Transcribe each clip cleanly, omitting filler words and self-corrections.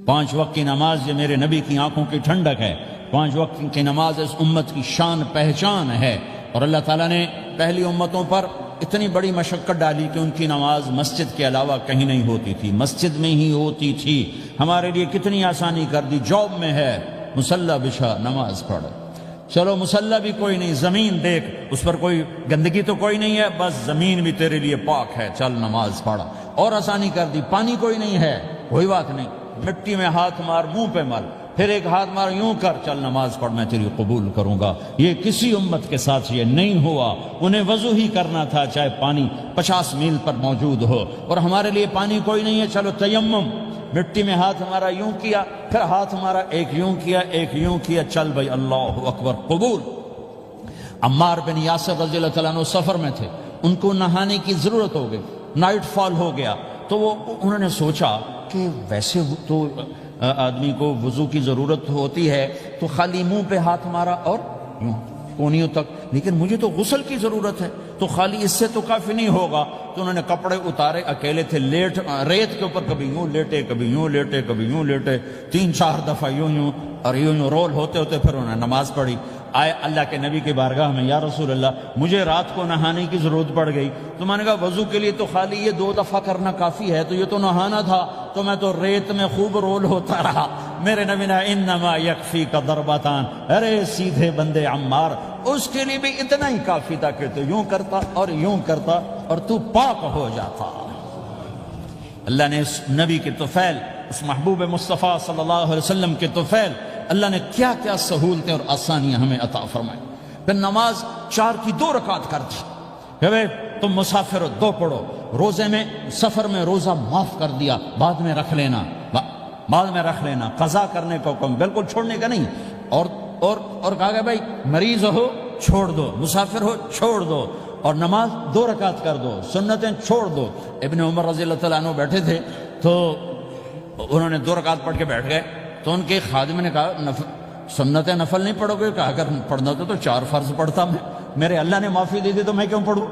5 وقت کی نماز یہ میرے نبی کی آنکھوں کی ٹھنڈک ہے، 5 وقت کی نماز اس امت کی شان پہچان ہے۔ اور اللہ تعالیٰ نے پہلی امتوں پر اتنی بڑی مشقت ڈالی کہ ان کی نماز مسجد کے علاوہ کہیں نہیں ہوتی تھی، مسجد میں ہی ہوتی تھی۔ ہمارے لیے کتنی آسانی کر دی، جاب میں ہے مصلی بچھا نماز پڑھ، چلو مصلی بھی کوئی نہیں، زمین دیکھ اس پر کوئی گندگی تو کوئی نہیں ہے، بس زمین بھی تیرے لیے پاک ہے، چل نماز پڑھ۔ اور آسانی کر دی، پانی کوئی نہیں ہے کوئی بات نہیں، مٹی میں ہاتھ مار، منہ پہ مل، پھر ایک ہاتھ مار، یوں کر، چل نماز پڑھ، میں تیری قبول کروں گا۔ یہ کسی امت کے ساتھ یہ نہیں ہوا، انہیں وضو ہی کرنا تھا چاہے پانی 50 میل پر موجود ہو۔ اور ہمارے لیے پانی کوئی نہیں ہے، چلو تیمم، مٹی میں ہاتھ ہمارا یوں کیا، پھر ہاتھ ہمارا ایک یوں کیا ایک یوں کیا، چل بھائی اللہ اکبر قبول۔ عمار بن یاسر رضی اللہ تعالیٰ عنہ سفر میں تھے، ان کو نہانے کی ضرورت ہو گئی، نائٹ فال ہو گیا، تو انہوں نے سوچا کہ ویسے تو آدمی کو وضو کی ضرورت ہوتی ہے تو خالی منہ پہ ہاتھ مارا اور یوں کونیوں تک، لیکن مجھے تو غسل کی ضرورت ہے، تو خالی اس سے تو کافی نہیں ہوگا۔ تو انہوں نے کپڑے اتارے، اکیلے تھے، ریت کے اوپر کبھی یوں لیٹے کبھی یوں لیٹے کبھی یوں لیٹے، 3-4 دفعہ یوں یوں اور یوں رول ہوتے ہوتے پھر انہوں نے نماز پڑھی۔ آئے اللہ کے نبی کی بارگاہ میں، یا رسول اللہ مجھے رات کو نہانے کی ضرورت پڑ گئی، تو میں نے کہا وضو کے لیے تو خالی یہ 2 دفعہ کرنا کافی ہے، تو یہ تو نہانا تھا، تو میں تو ریت میں خوب رول ہوتا رہا۔ میرے نبی نے انما یکفیک ضربتان، ارے سیدھے بندے عمار، اس کے لیے بھی اتنا ہی کافی تھا کہ تو یوں کرتا اور یوں کرتا اور تو پاک ہو جاتا۔ اللہ نے اس نبی کے طفیل، اس محبوب مصطفیٰ صلی اللہ علیہ وسلم کے طفیل، اللہ نے کیا کیا سہولتیں اور آسانیاں ہمیں عطا فرمائیں۔ پھر نماز 4 کی 2 رکعت کر دی کہ بھئی تم مسافر ہو 2 پڑھو، روزے میں سفر میں روزہ معاف کر دیا، بعد میں رکھ لینا، بعد میں رکھ لینا، قضا کرنے کا حکم، بالکل چھوڑنے کا نہیں۔ اور کہا کہ بھائی مریض ہو چھوڑ دو، مسافر ہو چھوڑ دو، اور نماز 2 رکعت کر دو، سنتیں چھوڑ دو۔ ابن عمر رضی اللہ تعالیٰ عنہ بیٹھے تھے تو انہوں نے 2 رکعت پڑھ کے بیٹھ گئے، تو ان کے خادم نے کہا سنت نفل نہیں پڑھو گے؟ کہا اگر پڑھنا تو 4 فرض پڑھتا میں، میرے اللہ نے معافی دے دی تو میں کیوں پڑھوں؟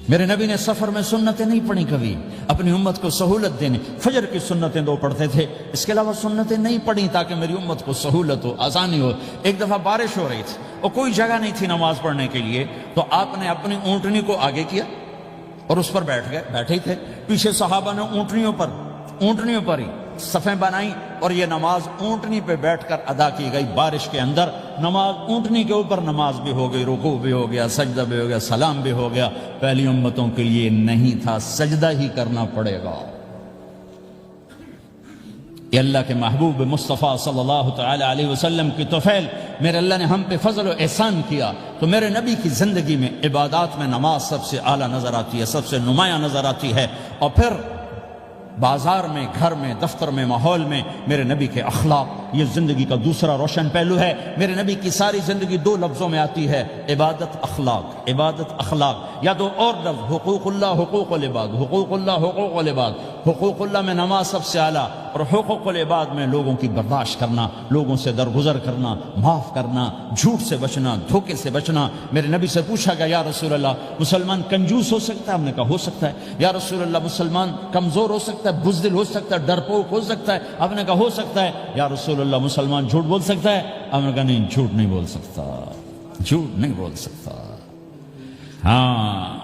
میرے نبی نے سفر میں سنتیں نہیں پڑھی کبھی، اپنی امت کو سہولت دینے، فجر کی سنتیں 2 پڑھتے تھے، اس کے علاوہ سنتیں نہیں پڑھی تاکہ میری امت کو سہولت ہو، آسانی ہو۔ ایک دفعہ بارش ہو رہی تھی اور کوئی جگہ نہیں تھی نماز پڑھنے کے لیے، تو آپ نے اپنی اونٹنی کو آگے کیا اور اس پر بیٹھ گئے، بیٹھے ہی تھے، پیچھے صحابہ نے اونٹنیوں پر ہی صفیں بنائیں، اور یہ نماز اونٹنی پہ بیٹھ کر ادا کی گئی بارش کے اندر۔ نماز اونٹنی کے اوپر نماز بھی ہو گئی، رکوع بھی ہو گیا، سجدہ بھی ہو گیا، سلام بھی ہو گیا۔ پہلی امتوں کے لیے نہیں تھا، سجدہ ہی کرنا پڑے گا۔ یہ اللہ کے محبوب مصطفیٰ صلی اللہ تعالی علیہ وسلم کی طفیل، میرے اللہ نے ہم پہ فضل و احسان کیا، تو میرے نبی کی زندگی میں عبادات میں نماز سب سے اعلیٰ نظر آتی ہے، سب سے نمایاں نظر آتی ہے۔ اور پھر بازار میں، گھر میں، دفتر میں، ماحول میں میرے نبی کے اخلاق، یہ زندگی کا دوسرا روشن پہلو ہے۔ میرے نبی کی ساری زندگی 2 لفظوں میں آتی ہے، عبادت اخلاق، عبادت اخلاق، یا 2 اور لفظ، حقوق اللہ حقوق العباد، حقوق اللہ حقوق العباد۔ حقوق اللہ میں نماز سب سے اعلیٰ، اور حقوق العباد میں لوگوں کی برداشت کرنا، لوگوں سے درگزر کرنا، معاف کرنا، جھوٹ سے بچنا، دھوکے سے بچنا۔ میرے نبی سے پوچھا گیا یا رسول اللہ مسلمان کنجوس ہو سکتا ہے؟ ہم نے کہا ہو سکتا ہے۔ یا رسول اللہ مسلمان کمزور ہو سکتا ہے، بزدل ہو سکتا ہے، ڈرپوک ہو سکتا ہے؟ آپ نے کہا ہو سکتا ہے۔ یا رسول اللہ مسلمان جھوٹ بول سکتا ہے؟ آپ نے کہا نہیں، جھوٹ نہیں بول سکتا، جھوٹ نہیں بول سکتا۔ ہاں،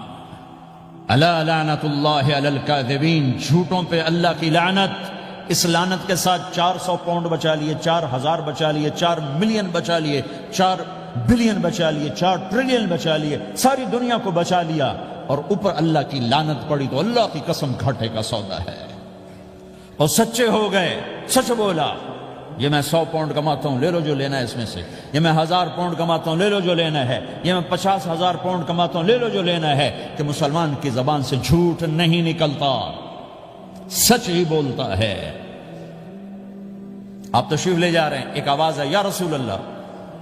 الا لعنت اللہ علی الکاذبین، جھوٹوں پہ اللہ کی لعنت۔ اس لعنت کے ساتھ 400 پاؤنڈ بچا لیے، 4000 بچا لیے، 4 ملین بچا لیے، 4 بلین بچا لیے، 4 ٹریلین بچا لیے، ساری دنیا کو بچا لیا، اور اوپر اللہ کی لعنت پڑی تو اللہ کی قسم گھاٹے کا سودا ہے۔ اور سچے ہو گئے، سچ بولا، یہ میں 100 پاؤنڈ کماتا ہوں، لے لو جو لینا ہے اس میں سے، یہ میں 1000 پاؤنڈ کماتا ہوں، لے لو جو لینا ہے، یہ میں 50,000 پاؤنڈ کماتا ہوں، لے لو جو لینا ہے، کہ مسلمان کی زبان سے جھوٹ نہیں نکلتا، سچ ہی بولتا ہے۔ آپ تشریف لے جا رہے ہیں، ایک آواز ہے یا رسول اللہ،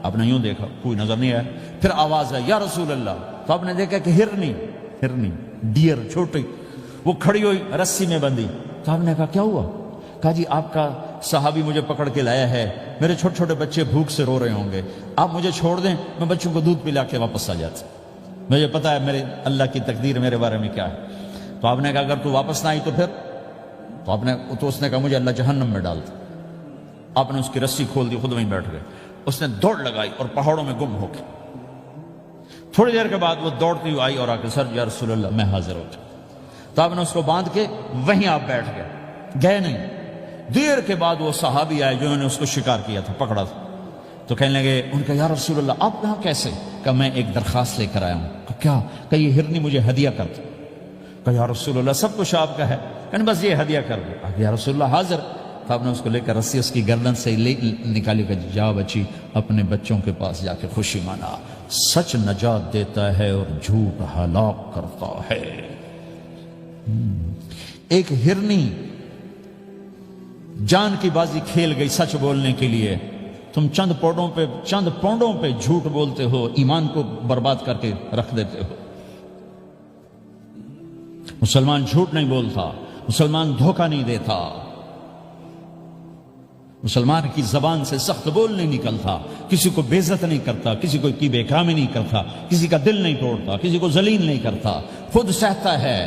آپ نے یوں دیکھا کوئی نظر نہیں آیا، پھر آواز ہے یا رسول اللہ، تو آپ نے دیکھا کہ ہرنی ڈیئر چھوٹی وہ کھڑی ہوئی رسی میں بندھی، تو آپ نے کہا کیا ہوا؟ کہا جی آپ کا صحابی مجھے پکڑ کے لایا ہے، میرے چھوٹے چھوٹے بچے بھوک سے رو رہے ہوں گے، آپ مجھے چھوڑ دیں، میں بچوں کو دودھ پلا کے واپس آ جاتا، مجھے پتا ہے میرے اللہ کی تقدیر میرے بارے میں کیا ہے۔ تو آپ نے کہا اگر تو واپس نہ آئی تو پھر تو اس نے کہا مجھے اللہ جہنم میں ڈال دے۔ آپ نے اس کی رسی کھول دی، خود وہیں بیٹھ گئے۔ اس نے دوڑ لگائی اور پہاڑوں میں گم ہو گئی۔ تھوڑی دیر کے بعد وہ دوڑتی ہوئی آئی اور آ کے سر یا رسول اللہ میں حاضر ہو جاؤں۔ تو آپ نے اس کو باندھ کے وہیں آپ بیٹھ گئے نہیں۔ دیر کے بعد وہ صحابی آئے جنہوں نے اس کو شکار کیا تھا، پکڑا تھا، تو کہنے لگے ان کا یا رسول اللہ آپ یہاں کیسے؟ کہ میں ایک درخواست لے کر آیا ہوں۔ کہ کیا؟ کہ یہ ہرنی مجھے ہدیہ کر دو۔ کہ یا رسول اللہ سب کچھ آپ کا ہے، کہ بس یہ ہدیہ کر دو۔ یا رسول اللہ حاضر۔ تو آپ نے اس کو لے کر رسی اس کی گردن سے نکالی کہ جا بچی اپنے بچوں کے پاس جا کے خوشی منا، سچ نجات دیتا ہے اور جھوٹ ہلاک کرتا ہے۔ ایک ہرنی جان کی بازی کھیل گئی سچ بولنے کے لیے، تم چند پونڈوں پہ جھوٹ بولتے ہو، ایمان کو برباد کر کے رکھ دیتے ہو۔ مسلمان جھوٹ نہیں بولتا، مسلمان دھوکہ نہیں دیتا، مسلمان کی زبان سے سخت بول نہیں نکلتا، کسی کو بے عزت نہیں کرتا، کسی کو کی بے اکرامی نہیں کرتا، کسی کا دل نہیں توڑتا، کسی کو ذلیل نہیں کرتا، خود سہتا ہے،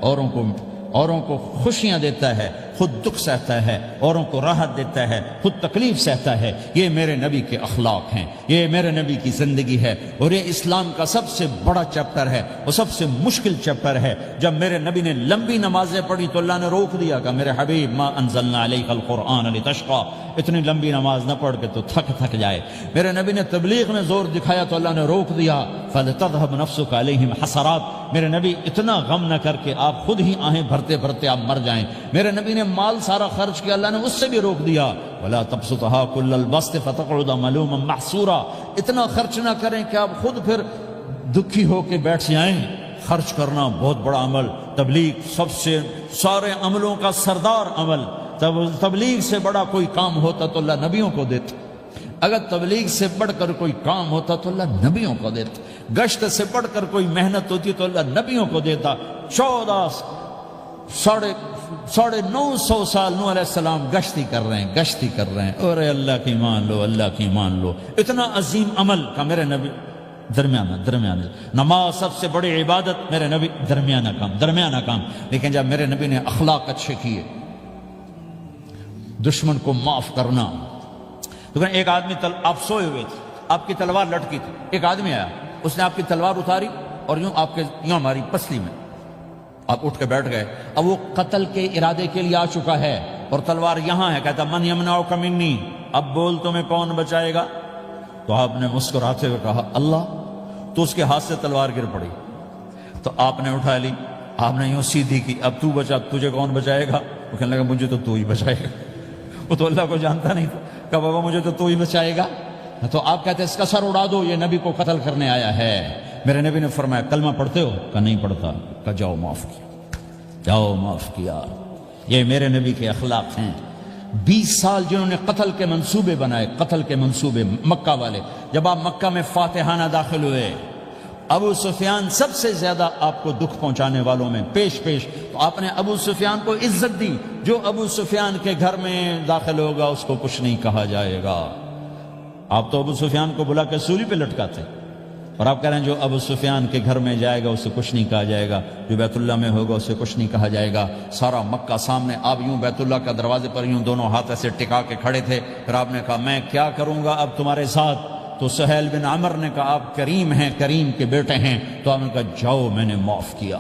اوروں کو خوشیاں دیتا ہے، خود دکھ سہتا ہے، اوروں کو راحت دیتا ہے، خود تکلیف سہتا ہے۔ یہ میرے نبی کے اخلاق ہیں، یہ میرے نبی کی زندگی ہے، اور یہ اسلام کا سب سے بڑا چیپٹر ہے اور سب سے مشکل چیپٹر ہے۔ جب میرے نبی نے لمبی نمازیں پڑھی تو اللہ نے روک دیا کہ میرے حبیب ما انزلنا علیک القرآن لتشقى، اتنی لمبی نماز نہ پڑھ کے تو تھک جائے۔ میرے نبی نے تبلیغ میں زور دکھایا تو اللہ نے روک دیا، فلتذهب نفسك علیہم حسرات، میرے نبی اتنا غم نہ کر کے آپ خود ہی آہیں بھرتے بھرتے آپ مر جائیں۔ میرے نبی نے مال سارا خرچ کیا، اللہ نے اس سے بھی روک دیا، ولا تبسطها كل البسط فتقعد ملوما محسورا، اتنا خرچ نہ کریں کہ آپ خود پھر دکھی ہو کے بیٹھ جائیں۔ خرچ کرنا بہت بڑا عمل، تبلیغ سب سے سارے عملوں کا سردار عمل، تبلیغ سے بڑا کوئی کام ہوتا تو اللہ نبیوں کو دیتا، اگر تبلیغ سے بڑھ کر کوئی کام ہوتا تو اللہ نبیوں کو دیتا، گشت سے بڑھ کر کوئی محنت ہوتی تو اللہ نبیوں کو دیتا۔ 950 سال نوح علیہ السلام گشتی کر رہے ہیں، اور اللہ کی مان لو، اللہ کی مان لو، اتنا عظیم عمل کا میرے نبی درمیانہ نماز سب سے بڑی عبادت، میرے نبی درمیانہ کام، لیکن جب میرے نبی نے اخلاق اچھے کیے، دشمن کو معاف کرنا۔ تو ایک آدمی آپ سوئے ہوئے تھے، آپ کی تلوار لٹکی تھی، ایک آدمی آیا، اس نے آپ کی تلوار اتاری اور یوں ہماری پسلی میں، آپ اٹھ کے بیٹھ گئے۔ اب وہ قتل کے ارادے کے لیے آ چکا ہے اور تلوار یہاں ہے، کہتا من یمنعک منی، اب بول تمہیں کون بچائے گا؟ تو آپ نے مسکراتے ہوئے کہا اللہ، تو اس کے ہاتھ سے تلوار گر پڑی، تو آپ نے اٹھا لی، آپ نے یوں سیدھی کی، اب تو بچا، تجھے کون بچائے گا؟ وہ کہنے لگا مجھے تو ہی بچائے گا، وہ تو اللہ کو جانتا نہیں تھا، کہا بابا مجھے تو ہی بچائے گا۔ تو آپ کہتے ہیں اس کا سر اڑا دو، یہ نبی کو قتل کرنے آیا ہے۔ میرے نبی نے فرمایا کلمہ پڑھتے ہو؟ کہا نہیں پڑھتا۔ کہا جاؤ معاف کیا۔ یہ میرے نبی کے اخلاق ہیں۔ 20 سال جنہوں نے قتل کے منصوبے بنائے، قتل کے منصوبے، مکہ والے، جب آپ مکہ میں فاتحانہ داخل ہوئے، ابو سفیان سب سے زیادہ آپ کو دکھ پہنچانے والوں میں پیش تو آپ نے ابو سفیان کو عزت دی۔ جو ابو سفیان کے گھر میں داخل ہوگا اس کو کچھ نہیں کہا جائے گا۔ آپ تو ابو سفیان کو بلا کے سولی پہ لٹکاتے، اور آپ کہہ رہے ہیں جو ابو سفیان کے گھر میں جائے گا اسے کچھ نہیں کہا جائے گا، جو بیت اللہ میں ہوگا اسے کچھ نہیں کہا جائے گا۔ سارا مکہ سامنے، آپ یوں بیت اللہ کا دروازے پر یوں دونوں ہاتھ ایسے ٹکا کے کھڑے تھے۔ پھر آپ نے کہا میں کیا کروں گا اب تمہارے ساتھ؟ تو سہیل بن عمر نے کہا آپ کریم ہیں، کریم کے بیٹے ہیں۔ تو آپ نے کہا جاؤ میں نے معاف کیا۔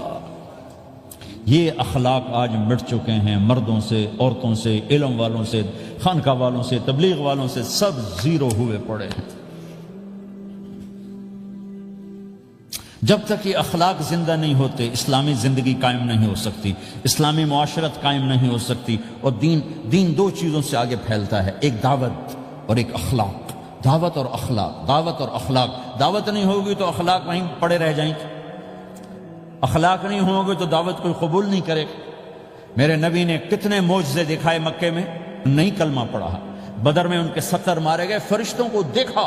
یہ اخلاق آج مٹ چکے ہیں، مردوں سے، عورتوں سے، علم والوں سے، خانقاہ والوں سے، تبلیغ والوں سے، سب زیرو ہوئے پڑے ہیں۔ جب تک یہ اخلاق زندہ نہیں ہوتے اسلامی زندگی قائم نہیں ہو سکتی، اسلامی معاشرت قائم نہیں ہو سکتی۔ اور دین دو چیزوں سے آگے پھیلتا ہے، ایک دعوت اور ایک اخلاق۔ دعوت اور اخلاق۔ دعوت نہیں ہوگی تو اخلاق وہیں پڑے رہ جائیں گے، اخلاق نہیں ہوں گے تو دعوت کوئی قبول نہیں کرے گا۔ میرے نبی نے کتنے معجزے دکھائے مکے میں، نہیں کلمہ پڑھا۔ بدر میں ان کے 70 مارے گئے، فرشتوں کو دیکھا،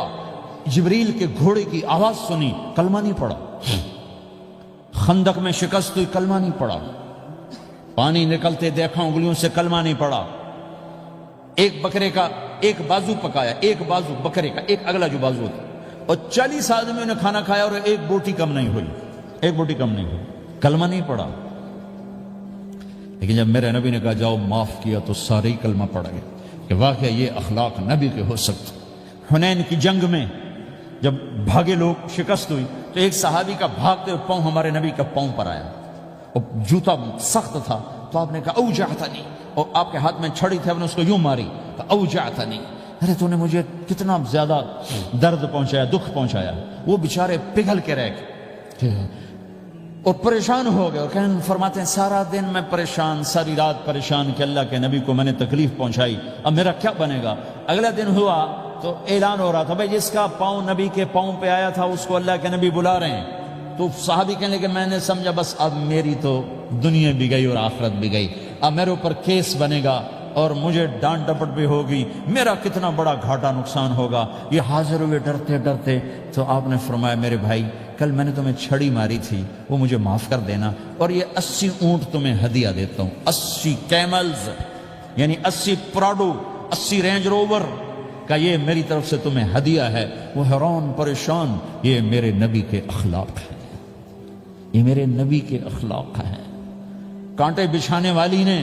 جبریل کے گھوڑے کی آواز سنی، کلمہ نہیں پڑھا۔ خندق میں شکست ہوئی، کلمہ نہیں پڑھا۔ پانی نکلتے دیکھا انگلیوں سے، کلمہ نہیں پڑھا۔ ایک بکرے کا ایک بازو پکایا، ایک بازو بکرے کا، ایک اگلا جو بازو تھا، اور 40 آدمیوں نے کھانا کھایا اور ایک بوٹی کم نہیں ہوئی، کلمہ نہیں پڑھا۔ لیکن جب میرے نبی نے کہا جاؤ معاف کیا تو سارے ہی کلمہ پڑ گئے کہ واقعہ یہ اخلاق نبی کے ہو سکتے. حنین کی جنگ میں جب بھاگے لوگ، شکست ہوئی، تو ایک صحابی کا بھاگتے ہوئے پاؤں ہمارے نبی کا پاؤں پر آیا، اور جوتا سخت تھا، تو آپ نے کہا اوجعتنی، اور آپ کے ہاتھ میں چھڑی تھی، آپ نے اس کو یوں ماری، اوجعتنی، ارے تو نے مجھے کتنا زیادہ درد پہنچایا، دکھ پہنچایا. وہ بیچارے پگھل کے رہ گئے اور پریشان ہو گئے، اور فرماتے ہیں سارا دن میں پریشان، ساری رات پریشان کہ اللہ کے نبی کو میں نے تکلیف پہنچائی، اب میرا کیا بنے گا. اگلا دن ہوا تو اعلان ہو رہا تھا بھائی جس کا پاؤں نبی کے پاؤں پہ آیا تھا اس کو اللہ کے نبی بلا رہے ہیں. تو صحابی کہنے لگے میں نے سمجھا بس اب میری تو دنیا بھی گئی اور آخرت بھی گئی، اب میرے اوپر کیس بنے گا اور مجھے ڈانٹ ڈپٹ بھی ہوگی، میرا کتنا بڑا گھاٹا نقصان ہوگا. یہ حاضر ہوئے ڈرتے ڈرتے. تو آپ نے فرمایا میرے بھائی کل میں نے تمہیں چھڑی ماری تھی، وہ مجھے معاف کر دینا، اور یہ 80 اونٹ تمہیں ہدیہ دیتا ہوں، 80 کیملز یعنی 80 پراڈو، 80 رینج روور کا یہ میری طرف سے تمہیں ہدیہ ہے. وہ حیران پریشان، یہ میرے نبی کے اخلاق ہیں، یہ میرے نبی کے اخلاق ہیں. کانٹے بچھانے والی نے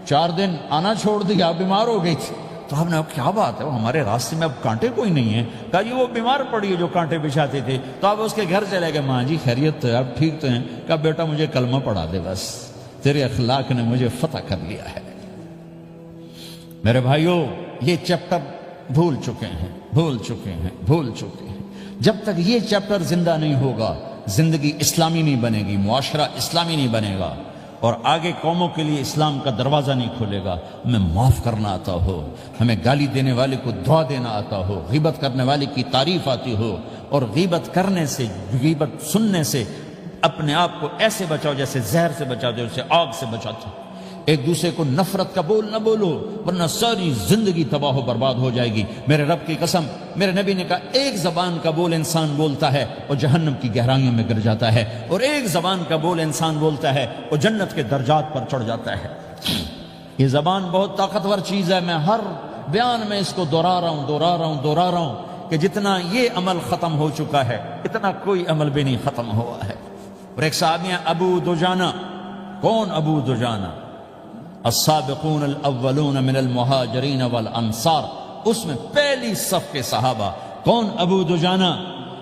4 دن آنا چھوڑ دیا، بیمار ہو گئی تھی. تو ہم نے کیا بات ہے، وہ ہمارے راستے میں اب کانٹے کوئی نہیں ہیں. کہا یہ وہ بیمار پڑی ہے جو کانٹے بچھاتے تھے. تو آپ اس کے گھر چلے گئے، ماں جی خیریت تو ہے، آپ ٹھیک تو ہیں؟ کہا بیٹا مجھے کلمہ پڑھا دے، بس تیرے اخلاق نے مجھے فتح کر لیا ہے. میرے بھائیوں یہ چیپٹر بھول چکے ہیں، بھول چکے ہیں، بھول چکے ہیں. جب تک یہ چیپٹر زندہ نہیں ہوگا زندگی اسلامی نہیں بنے گی، معاشرہ اسلامی نہیں بنے گا، اور آگے قوموں کے لیے اسلام کا دروازہ نہیں کھلے گا. ہمیں معاف کرنا آتا ہو، ہمیں گالی دینے والے کو دعا دینا آتا ہو، غیبت کرنے والے کی تعریف آتی ہو، اور غیبت کرنے سے، غیبت سننے سے اپنے آپ کو ایسے بچاؤ جیسے زہر سے بچاتے ہو، اسے آگ سے بچاتے ہو. ایک دوسرے کو نفرت کا بول نہ بولو ورنہ ساری زندگی تباہ و برباد ہو جائے گی. میرے رب کی قسم، میرے نبی نے کہا ایک زبان کا بول انسان بولتا ہے اور جہنم کی گہرائیوں میں گر جاتا ہے، اور ایک زبان کا بول انسان بولتا ہے اور جنت کے درجات پر چڑھ جاتا ہے. یہ زبان بہت طاقتور چیز ہے. میں ہر بیان میں اس کو دہرا رہا ہوں کہ جتنا یہ عمل ختم ہو چکا ہے اتنا کوئی عمل بھی نہیں ختم ہوا ہے. اور ایک صحابی ہیں ابو دجانہ. کون ابو دجانہ؟ السابقون الاولون من المہاجرین والانصار، اس میں پہلی صف کے صحابہ. کون ابو دجانہ؟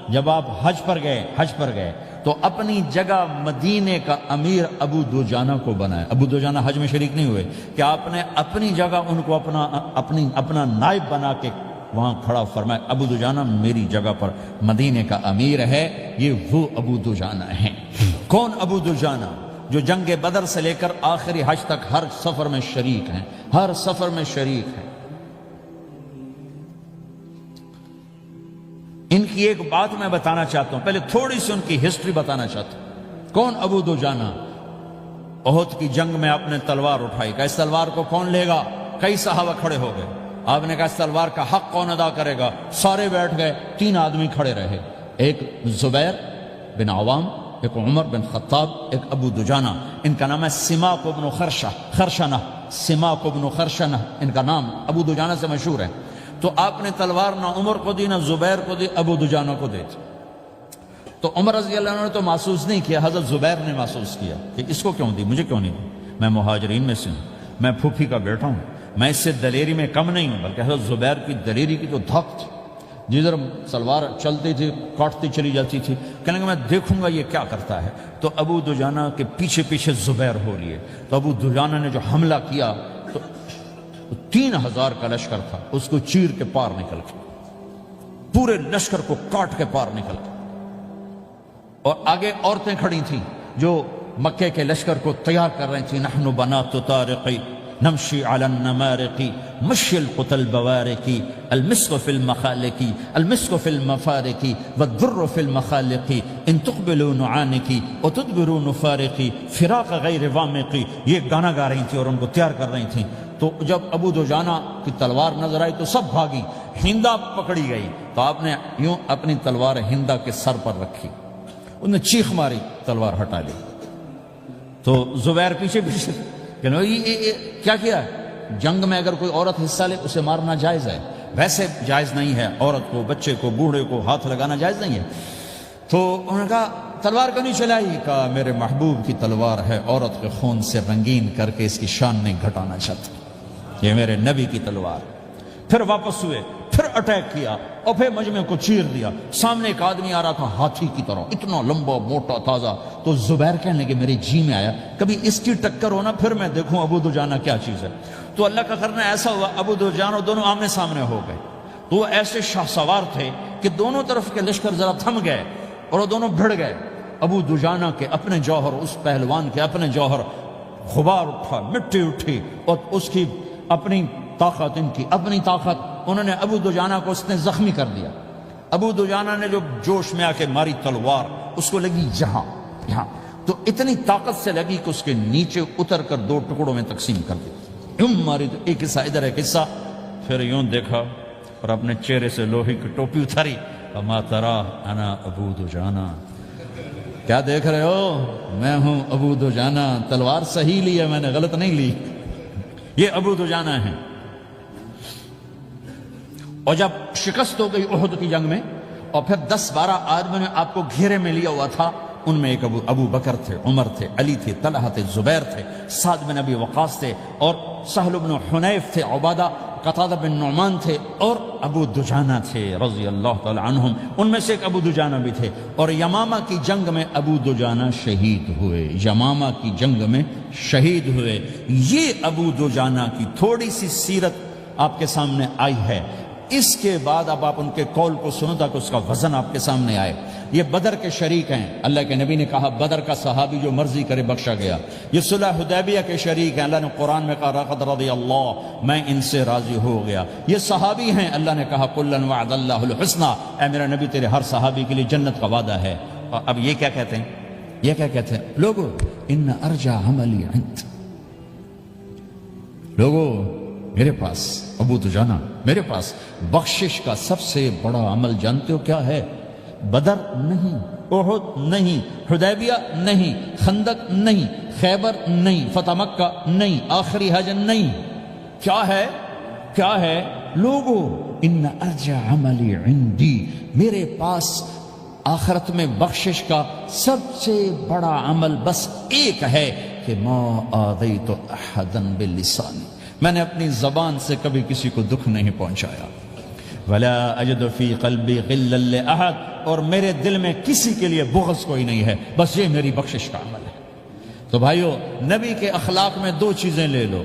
جب آپ حج پر گئے تو اپنی جگہ مدینے کا امیر ابو دجانہ کو بنایا. ابو دجانہ حج میں شریک نہیں ہوئے کہ آپ نے اپنی جگہ ان کو اپنا نائب بنا کے وہاں کھڑا فرمایا ابو دجانہ میری جگہ پر مدینے کا امیر ہے. یہ وہ ابو دجانہ ہیں. کون ابو دجانہ؟ جو جنگ بدر سے لے کر آخری حج تک ہر سفر میں شریک ہیں، ہر سفر میں شریک ہیں. ان کی ایک بات میں بتانا چاہتا ہوں، پہلے تھوڑی سی ان کی ہسٹری بتانا چاہتا ہوں. کون ابو دجانہ؟ احد کی جنگ میں آپ نے تلوار اٹھائی، کہا اس تلوار کو کون لے گا؟ کئی صحابہ کھڑے ہو گئے. آپ نے کہا اس تلوار کا حق کون ادا کرے گا؟ سارے بیٹھ گئے. 3 آدمی کھڑے رہے، ایک زبیر بن عوام، ایک عمر بن خطاب، ایک ابو دجانہ. ان کا نام ہے سماک بن خرشنہ. سماک بن خرشنہ ان کا نام ابو دجانہ سے مشہور ہے. تو آپ نے تلوار نہ عمر کو دی، نہ زبیر کو دی، ابو دجانہ کو دی. تو عمر رضی اللہ عنہ نے تو محسوس نہیں کیا، حضرت زبیر نے محسوس کیا کہ اس کو کیوں دی، مجھے کیوں نہیں دی؟ میں مہاجرین میں سے ہوں، میں پھوپھی کا بیٹا ہوں، میں اس سے دلیری میں کم نہیں ہوں. بلکہ حضرت زبیر کی دلیری کی تو دھک تھی، جدھر سلوار چلتی تھی کاٹتی چلی جاتی تھی. کہنے لگا میں دیکھوں گا یہ کیا کرتا ہے. تو ابو دجانہ کے پیچھے پیچھے زبیر ہو لیے. تو ابو دجانہ نے جو حملہ کیا تو 3000 کا لشکر تھا، اس کو چیر کے پار نکل کے، پورے لشکر کو کاٹ کے پار نکل کے. اور آگے عورتیں کھڑی تھیں جو مکے کے لشکر کو تیار کر رہی تھیں. نحن بنات طارقی نمشی علی النمارق مشی القتل بوارق المسک فی المخالق المسک فی المفارق والدر فی المخالق ان تقبلوا نعانق وتدبروا نفارق فراق غیر وامق. یہ گانا گا رہی تھیں اور ان کو تیار کر رہی تھیں. تو جب ابو دجانہ کی تلوار نظر آئی تو سب بھاگی. ہندا پکڑی گئی تو آپ نے یوں اپنی تلوار ہندا کے سر پر رکھی، انہوں نے چیخ ماری، تلوار ہٹا لی. تو زبیر پیچھے پیچھے کیا کیا ہے؟ جنگ میں اگر کوئی عورت حصہ لے اسے مارنا جائز ہے، ویسے جائز نہیں ہے. عورت کو، بچے کو، بوڑھے کو ہاتھ لگانا جائز نہیں ہے. تو انہوں نے کہا تلوار کیوں نہیں چلائی؟ کہا میرے محبوب کی تلوار ہے، عورت کے خون سے رنگین کر کے اس کی شان نہیں گھٹانا چاہتا، یہ میرے نبی کی تلوار۔ پھر واپس ہوئے، پھر اٹیک کیا اور پھر مجمع کو چیر دیا۔ سامنے ایک آدمی آ رہا تھا ہاتھی کی طرح، اتنا لمبا موٹا تازہ، تو زبیر کہنے لگے میرے جی میں آیا کبھی اس کی ٹکر ہونا پھر میں دیکھوں ابو دجانہ کیا چیز ہے۔ تو اللہ کا کرنا ایسا ہوا، ابو دجانہ دونوں آمنے سامنے ہو گئے، تو وہ ایسے شاہ سوار تھے کہ دونوں طرف کے لشکر ذرا تھم گئے اور وہ دونوں بھڑ گئے۔ ابو دجانہ کے اپنے جوہر، اس پہلوان کے اپنے جوہر، غبار اٹھا، مٹی اٹھی، اور اس کی اپنی طاقت، ان کی اپنی طاقت، انہوں نے ابو دجانہ کو اس نے زخمی کر دیا۔ ابو دجانہ نے جو جوش میں آ کے ماری تلوار، اس کو لگی یہاں، تو اتنی طاقت سے لگی کہ اس کے نیچے اتر کر 2 ٹکڑوں میں تقسیم کر دی۔ یوں ماری تو ایک حصہ ادھر، ایک حصہ، پھر یوں دیکھا اور اپنے چہرے سے لوہے کی ٹوپی اتاری، اما ترا انا ابو دجانہ، کیا دیکھ رہے ہو؟ میں ہوں ابو دجانہ، تلوار صحیح لی ہے میں نے، غلط نہیں لی، یہ ابو دجانہ ہیں۔ اور جب شکست ہو گئی احد کی جنگ میں، اور پھر 10-12 آدمی نے آپ کو گھیرے میں لیا ہوا تھا، ان میں ایک ابو بکر تھے، عمر تھے، علی تھے، طلحہ تھے، زبیر تھے، سعد بن ابی وقاص تھے، اور سہل بن حنیف تھے، عبادہ قتادہ بن نعمان تھے، اور ابو دجانہ تھے رضی اللہ تعالی عنہم، ان میں سے ایک ابو دجانہ بھی تھے۔ اور یمامہ کی جنگ میں ابو دجانہ شہید ہوئے، یمامہ کی جنگ میں شہید ہوئے۔ یہ ابو دجانہ کی تھوڑی سی سیرت آپ کے سامنے آئی ہے۔ اس کے بعد اب آپ ان کے قول کو سنو تاکہ اس کا وزن آپ کے سامنے آئے۔ یہ بدر کے شریک ہیں، اللہ کے نبی نے کہا بدر کا صحابی جو مرضی کرے بخشا گیا۔ یہ صلح حدیبیہ کے شریک ہیں، اللہ نے قرآن میں کہا لقد رضی اللہ، میں ان سے راضی ہو گیا۔ یہ صحابی ہیں، اللہ نے کہا کلا وعد اللہ الحسنى، اے میرا نبی تیرے ہر صحابی کے لیے جنت کا وعدہ ہے۔ اور اب یہ کیا کہتے ہیں؟ یہ کیا کہتے ہیں؟ لوگو ان ارجع عملی عند، لوگو میرے پاس، ابو دجانہ میرے پاس بخشش کا سب سے بڑا عمل جانتے ہو کیا ہے؟ بدر نہیں، احد نہیں، حدیبیہ نہیں، خندق نہیں، خیبر نہیں، فتح مکہ نہیں، آخری حج نہیں، کیا ہے؟ کیا ہے؟ لوگو ان ارجع عملی عندی، میرے پاس آخرت میں بخشش کا سب سے بڑا عمل بس ایک ہے کہ ما آذیت احدا بلسانی، میں نے اپنی زبان سے کبھی کسی کو دکھ نہیں پہنچایا۔ ولا اجد فی قلبی غلا لاحد، اور میرے دل میں کسی کے لیے بغض کوئی نہیں ہے، بس یہ میری بخشش کا عمل ہے۔ تو بھائیو، نبی کے اخلاق میں 2 چیزیں لے لو،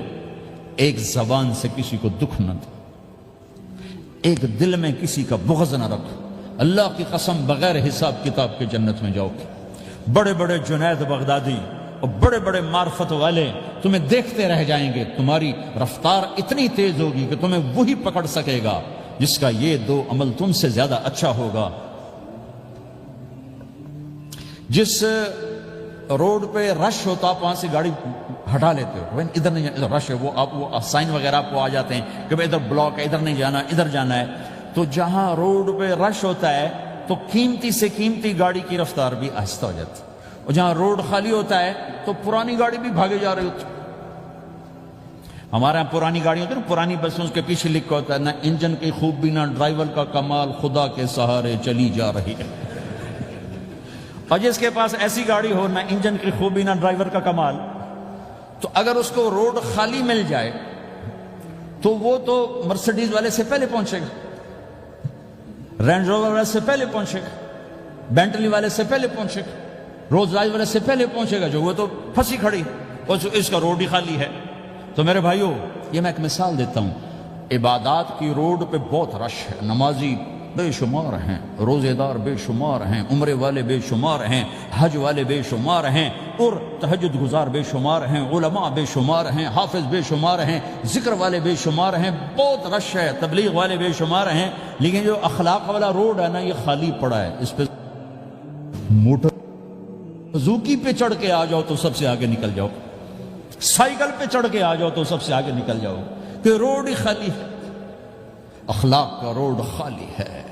ایک زبان سے کسی کو دکھ نہ دو، ایک دل میں کسی کا بغض نہ رکھو۔ اللہ کی قسم بغیر حساب کتاب کے جنت میں جاؤ گے۔ بڑے بڑے جنید بغدادی اور بڑے بڑے معرفت والے تمہیں دیکھتے رہ جائیں گے، تمہاری رفتار اتنی تیز ہوگی کہ تمہیں وہی پکڑ سکے گا جس کا یہ 2 عمل تم سے زیادہ اچھا ہوگا۔ جس روڈ پہ رش ہوتا آپ وہاں سے گاڑی ہٹا لیتے ہو، ادھر نہیں جانا، ادھر رش ہے، وہ سائن وغیرہ آپ کو آ جاتے ہیں کہ ادھر بلاک ہے، ادھر نہیں جانا، ادھر جانا ہے۔ تو جہاں روڈ پہ رش ہوتا ہے تو قیمتی سے قیمتی گاڑی کی رفتار بھی آہستہ ہو جاتی ہے، اور جہاں روڈ خالی ہوتا ہے تو پرانی گاڑی بھی بھاگے جا رہی ہوتی۔ ہمارے یہاں پرانی گاڑی ہوتی ہے نا، پرانی بسوں کے پیچھے لکھا ہوتا ہے نہ انجن کی خوبی نہ ڈرائیور کا کمال، خدا کے سہارے چلی جا رہی ہے۔ اور جس کے پاس ایسی گاڑی ہو، نہ انجن کی خوبی نہ ڈرائیور کا کمال، تو اگر اس کو روڈ خالی مل جائے تو وہ تو مرسیڈیز والے سے پہلے پہنچے گا، رینج روور والے سے پہلے پہنچے گا، بینٹلی والے سے پہلے پہنچے گا، روز رائز والے سے پہلے پہنچے گا، جو وہ تو پھنسی کھڑی اور اس کا روڈ ہی خالی ہے۔ تو میرے بھائیو، یہ میں ایک مثال دیتا ہوں، عبادات کی روڈ پہ بہت رش ہے، نمازی بے شمار ہیں، روزے دار بے شمار ہیں، عمرے والے بے شمار ہیں، حج والے بے شمار ہیں، اور تہجد گزار بے شمار ہیں، علماء بے شمار ہیں، حافظ بے شمار ہیں، ذکر والے بے شمار ہیں، بہت رش ہے، تبلیغ والے بے شمار ہیں، لیکن جو اخلاق والا روڈ ہے نا، یہ خالی پڑا ہے۔ اس پہ موٹر زوکی پہ چڑھ کے آ جاؤ تو سب سے آگے نکل جاؤ، سائیکل پہ چڑھ کے آ جاؤ تو سب سے آگے نکل جاؤ، کہ روڈ ہی خالی ہے، اخلاق کا روڈ خالی ہے۔